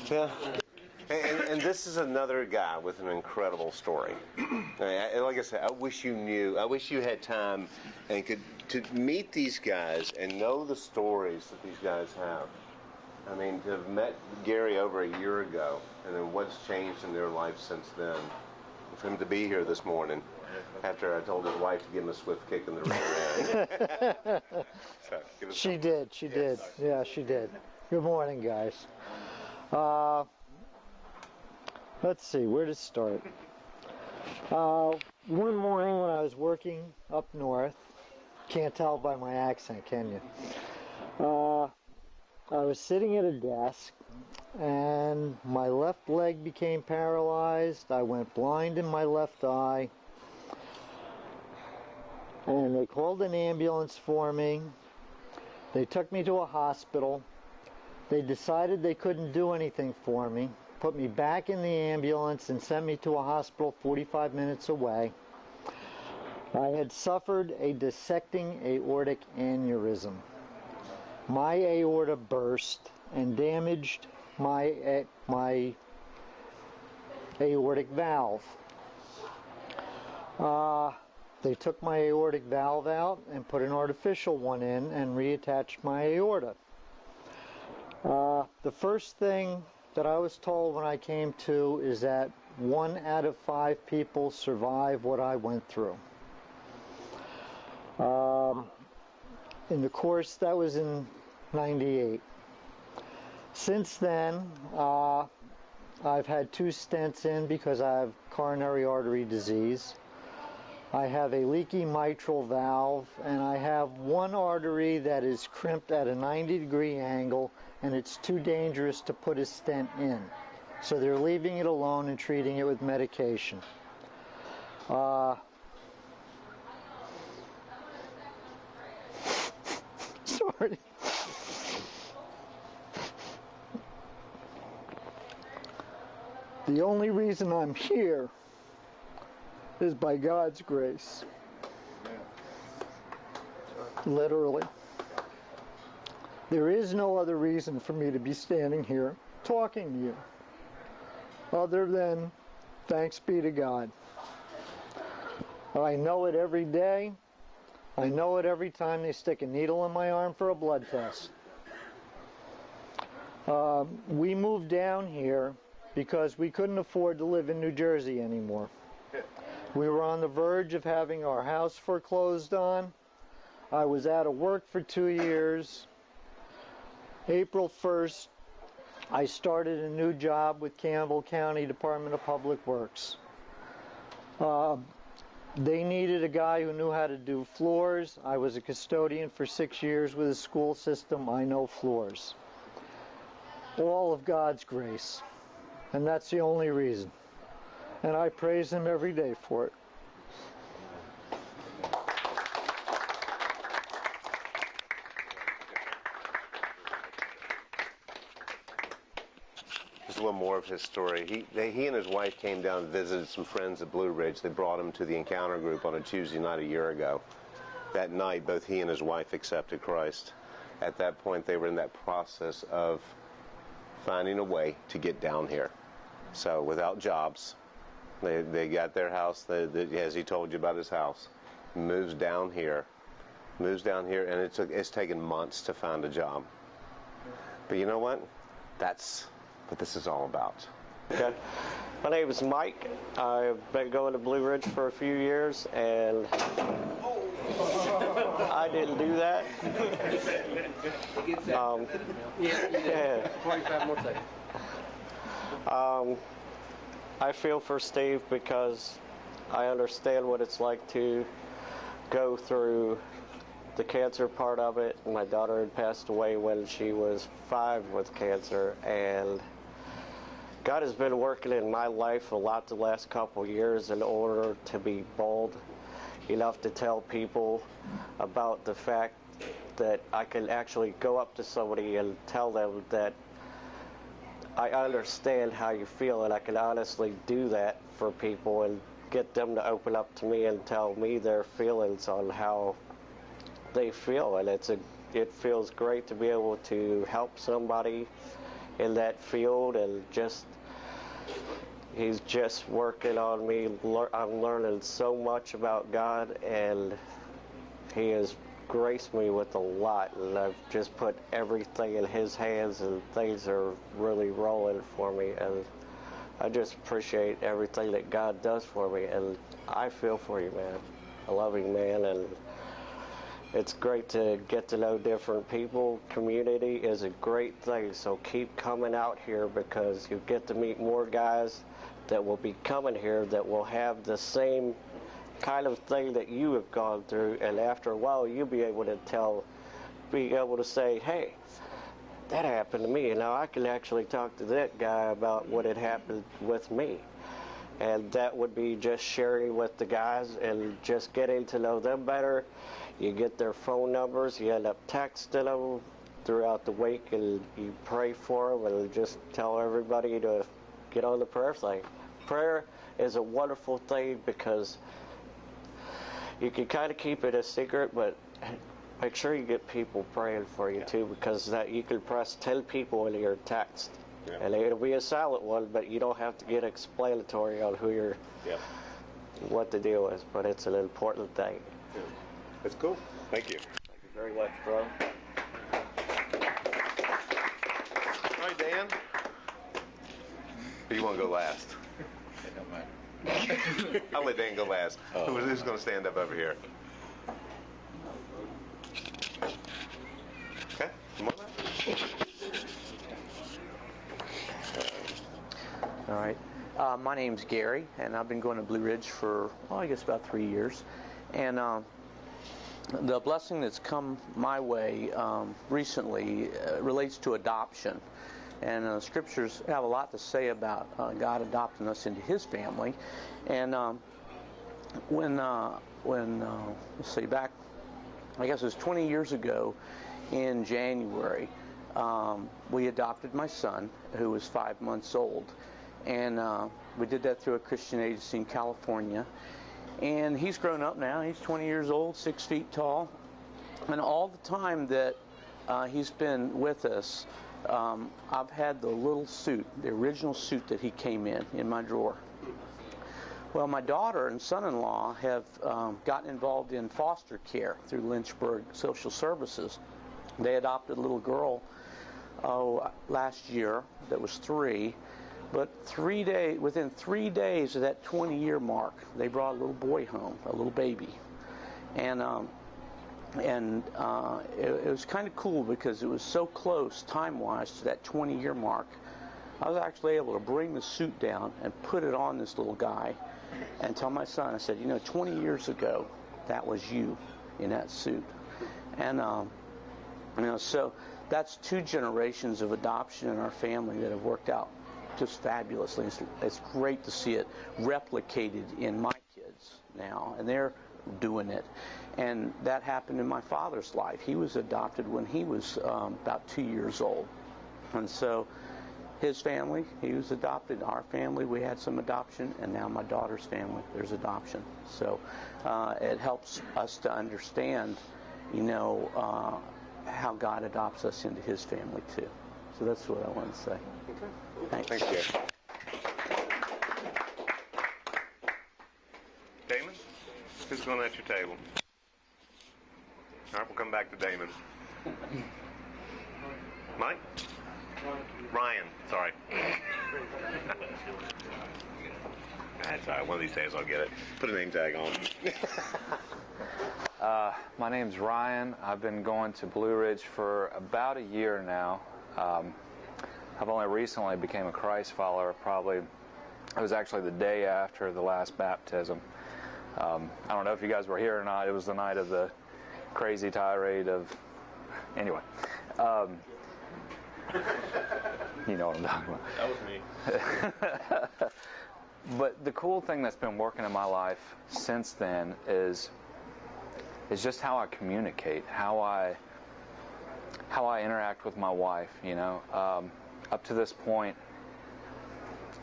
Yeah. And this is another guy with an incredible story. Like I said, I wish you had time and could to meet these guys and know the stories that these guys have. I mean, to have met Gary over a year ago, and then what's changed in their life since then. For him to be here this morning, after I told his wife to give him a swift kick in the rear end. So, she did. Yeah, she did. Good morning, guys. Let's see, where to start? One morning when I was working up north, can't tell by my accent, can you? I was sitting at a desk, and my left leg became paralyzed. I went blind in my left eye, and they called an ambulance for me. They took me to a hospital. They decided they couldn't do anything for me, put me back in the ambulance and sent me to a hospital 45 minutes away. I had suffered a dissecting aortic aneurysm. My aorta burst and damaged my aortic valve. They took my aortic valve out and put an artificial one in and reattached my aorta. The first thing that I was told when I came to is that 1 out of 5 people survive what I went through. In the course, that was in 98. Since then, I've had 2 stents in because I have coronary artery disease. I have a leaky mitral valve, and I have one artery that is crimped at a 90-degree angle, and it's too dangerous to put a stent in. So they're leaving it alone and treating it with medication. Sorry. The only reason I'm here is by God's grace. Literally. There is no other reason for me to be standing here talking to you other than thanks be to God. I know it every day. I know it every time they stick a needle in my arm for a blood test. We moved down here because we couldn't afford to live in New Jersey anymore. We were on the verge of having our house foreclosed on. I was out of work for 2 years. April 1st, I started a new job with Campbell County Department of Public Works. They needed a guy who knew how to do floors. I was a custodian for 6 years with a school system. I know floors. All of God's grace. And that's the only reason. And I praise Him every day for it. Just a little more of his story. He and his wife came down and visited some friends at Blue Ridge. They brought him to the encounter group on a Tuesday night a year ago. That night, both he and his wife accepted Christ. At that point, they were in that process of finding a way to get down here. So without jobs, they got their house, as he told you about his house, moves down here, and it's taken months to find a job. But you know what? That's what this is all about. Okay. My name is Mike. I've been going to Blue Ridge for a few years, and I didn't do that. 45 more seconds. I feel for Steve because I understand what it's like to go through the cancer part of it. My daughter had passed away when she was 5 with cancer, and God has been working in my life a lot the last couple years in order to be bold enough to tell people about the fact that I can actually go up to somebody and tell them that I understand how you feel, and I can honestly do that for people and get them to open up to me and tell me their feelings on how they feel. And it feels great to be able to help somebody in that field, and he's just working on me. I'm learning so much about God, and he has graced me with a lot, and I've just put everything in his hands, and things are really rolling for me, and I just appreciate everything that God does for me, and I feel for you, man. A loving man, and it's great to get to know different people. Community is a great thing, so keep coming out here, because you get to meet more guys that will be coming here that will have the same kind of thing that you have gone through, and after a while you'll be able to say, hey, that happened to me, and now I can actually talk to that guy about what had happened with me. And that would be just sharing with the guys and just getting to know them better. You get their phone numbers, you end up texting them throughout the week, and you pray for them, and just tell everybody to get on the prayer thing. Prayer is a wonderful thing, because you can kind of keep it a secret, but make sure you get people praying for you too, because that you can press 10 people in your text, and it'll be a silent one, but you don't have to get explanatory on who you're, what the deal is. But it's an important thing. That's cool. Thank you. Thank you very much, bro. All right, Dan. Or you want to go last? It don't matter. I'll let Dan go last. Who's going to stand up over here? Okay, come on now. All right. My name's Gary, and I've been going to Blue Ridge for, I guess about 3 years. And the blessing that's come my way recently relates to adoption. And scriptures have a lot to say about God adopting us into His family. And when let's see, back, I guess it was 20 years ago in January, we adopted my son, who was 5 months old. And we did that through a Christian agency in California. And he's grown up now. He's 20 years old, 6 feet tall. And all the time that he's been with us, I've had the little suit, the original suit that he came in my drawer. Well, my daughter and son-in-law have gotten involved in foster care through Lynchburg Social Services. They adopted a little girl last year that was 3. But within 3 days of that 20-year mark, they brought a little boy home, a little baby. And it was kind of cool, because it was so close time-wise to that 20-year mark. I was actually able to bring the suit down and put it on this little guy and tell my son, I said, 20 years ago, that was you in that suit. And, so that's 2 generations of adoption in our family that have worked out just fabulously. It's great to see it replicated in my kids now, and they're doing it. And that happened in my father's life. He was adopted when he was about 2 years old. And so his family, he was adopted. Our family, we had some adoption, and now my daughter's family, there's adoption. So it helps us to understand, how God adopts us into His family too. So that's what I want to say. Okay. Thanks, Gary. Damon, who's going at your table? All right, we'll come back to Damon. Mike? Ryan, sorry. That's all right. One of these days I'll get it. Put a name tag on. My name's Ryan. I've been going to Blue Ridge for about a year now. I've only recently became a Christ follower. It was actually the day after the last baptism. I don't know if you guys were here or not. It was the night of the crazy tirade of... Anyway. You know what I'm talking about. That was me. But the cool thing that's been working in my life since then is just how I communicate, how I interact with my wife, Up to this point,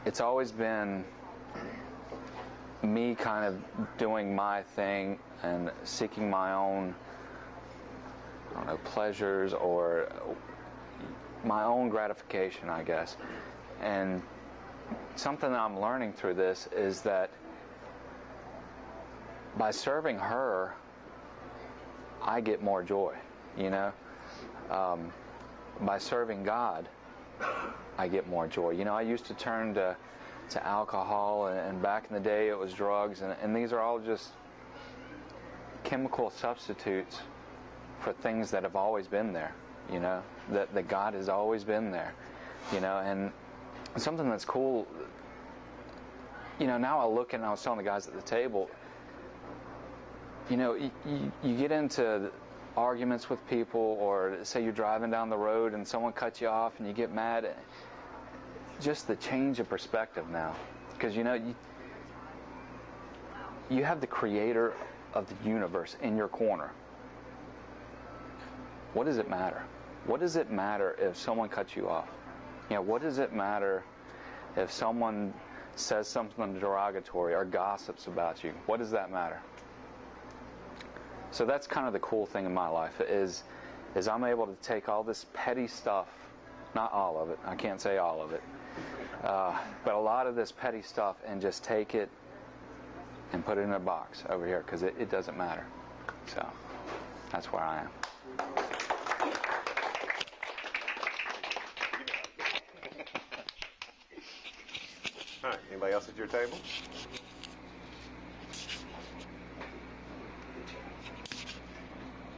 it's always been me kind of doing my thing and seeking my own, pleasures or my own gratification, I guess. And something that I'm learning through this is that by serving her, I get more joy, you know. By serving God, I get more joy. You know, I used to turn to alcohol, and back in the day it was drugs, and these are all just chemical substitutes for things that have always been there, you know, that God has always been there, you know. And something that's cool, you know, now I look and I was telling the guys at the table, you know, you get into arguments with people, or say you're driving down the road and someone cuts you off and you get mad. Just the change of perspective now, because you know, you have the creator of the universe in your corner. What does it matter? What does it matter if someone cuts you off? You know, what does it matter if someone says something derogatory or gossips about you? What does that matter? So that's kind of the cool thing in my life, is I'm able to take all this petty stuff, not all of it, I can't say all of it, but a lot of this petty stuff, and just take it and put it in a box over here, because it doesn't matter. So that's where I am. All right, anybody else at your table?